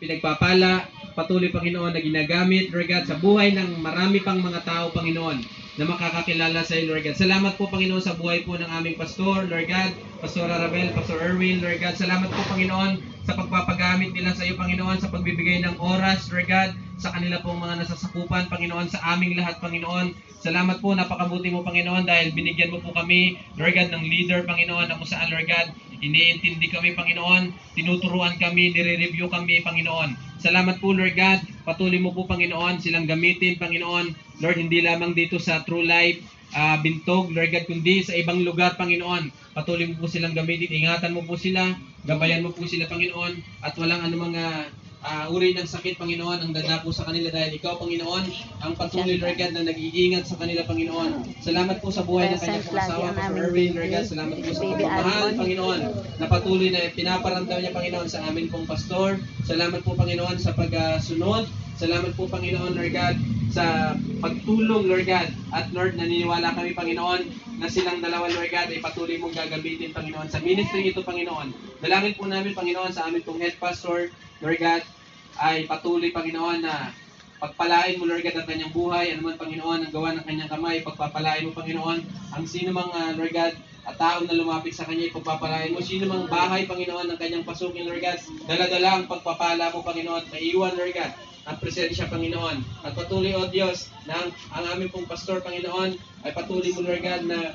pinagpapala, patuloy Panginoon na ginagamit, Lord God, sa buhay ng marami pang mga tao, Panginoon, na makakakilala sa iyo, Lord God. Salamat po, Panginoon, sa buhay po ng aming pastor, Lord God, Pastor Arabel, Pastor Erwin, Lord God. Salamat po, Panginoon, sa pagpapagamit nila sa iyo, Panginoon, sa pagbibigay ng oras, Lord God, sa kanila pong mga nasasakupan, Panginoon, sa aming lahat, Panginoon. Salamat po, napakabuti mo, Panginoon, dahil binigyan mo po kami, Lord God, ng leader, Panginoon, na kung saan, Lord God, iniintindi kami, Panginoon, tinuturuan kami, nire-review kami, Panginoon. Salamat po, Lord God, patuloy mo po, Panginoon, silang gamitin, Panginoon, Lord, hindi lamang dito sa True Life, Bintog, Lord God, kundi sa ibang lugar, Panginoon. Patuloy mo po silang gamitin, ingatan mo po sila, gabayan mo po sila, Panginoon, at walang anumang uri ng sakit, Panginoon, ang dadapo sa kanila dahil ikaw, Panginoon, ang patuloy, Lord God, na nag-iingat sa kanila, Panginoon. Salamat po sa buhay ng kanyang asawa, Pastor Erwin, Lord God. Salamat po sa pagmamahal, Panginoon, na patuloy na pinaparamdam niya, Panginoon, sa amin pong pastor. Salamat po, Panginoon, sa pagsunod. Salamat po, Panginoon, Lord God, sa pagtulong, Lord God. At Lord, naniniwala kami, Panginoon, na silang dalawa, Lord God, ay patuloy mong gagamitin, Panginoon, sa ministry ito, Panginoon. Dalangin po namin, Panginoon, sa amin pong head pastor, Lord God, ay patuloy, Panginoon, na pagpalain mo, Lord God, ang kanyang buhay, anuman, Panginoon, ang gawa ng kanyang kamay, pagpapalain mo, Panginoon, ang sino mang, Lord God, at taong na lumapit sa kanya, pagpapalain mo, sino mang bahay, Panginoon, ng kanyang pasukin, Lord God, dala-dala ang pagpapala mo, Panginoon, maiwan, Lord God, ang presensya, Panginoon. At patuloy, O Diyos, na ang aming pong pastor, Panginoon, ay patuloy mo, Lord God, na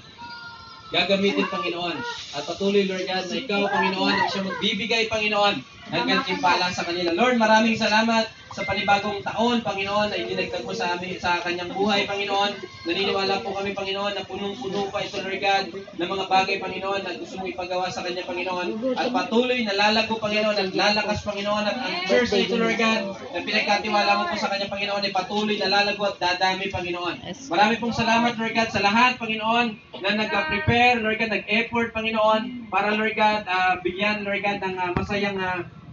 gagamitin, Panginoon. At patuloy, Lord God, na ikaw, Panginoon, ang siya magbibigay, Panginoon, ng gantimpala sa kanila. Lord, maraming salamat sa panibagong taon, Panginoon, na idinagdag mo sa amin, sa kanyang buhay, Panginoon. Naniniwala po kami, Panginoon, na punong-puno pa ito, Lord God, ng mga bagay, Panginoon, na gusto mong ipagawa sa kanya, Panginoon. At patuloy na lalago, Panginoon, at lalakas, Panginoon, at ang church na ito, Lord God, na pinagkatiwala mo po sa kanya, Panginoon, ay patuloy na lalago at dadami, Panginoon. Marami pong salamat, Lord God, sa lahat, Panginoon, na nag-prepare, Lord God, nag-effort, Panginoon, para, Lord God, bigyan, Lord God, ng masayang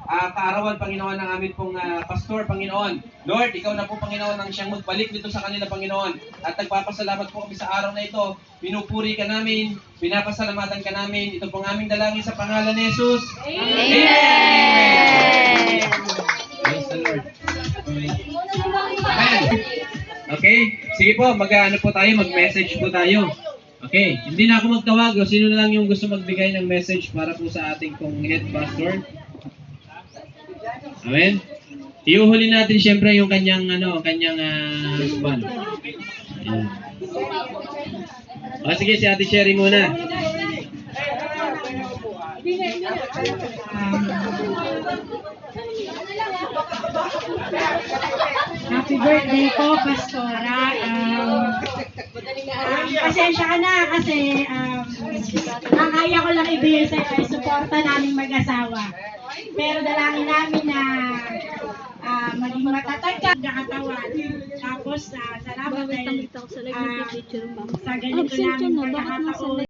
kaarawan, Panginoon, ng amin pong pastor, Panginoon. Lord, ikaw na po, Panginoon, ang siyang magbalik dito sa kanila, Panginoon. At nagpapasalamat po kami sa araw na ito. Pinupuri ka namin, pinapasalamatan ka namin. Ito pong aming dalangin sa pangalan ni Jesus. Amen! Praise the Lord. Amen. Okay, sige po, mag-ano po tayo, mag-message po tayo. Okay, hindi na ako magtawag. O sino na lang yung gusto magbigay ng message para po sa ating pong head pastor. Amen. Iuhuli natin siyempre yung kanyang husband. Ayan. O sige, si Ate Sherry muna. Happy birthday po, Pastora. Pasensya ka na kasi ang kaya ko lang ibigay sa iyo ay suporta naming mag-asawa. Pero dalangin namin na maging matatag ka, nakatawan. Tapos, salamat dahil sa ganito namin pagkakataon.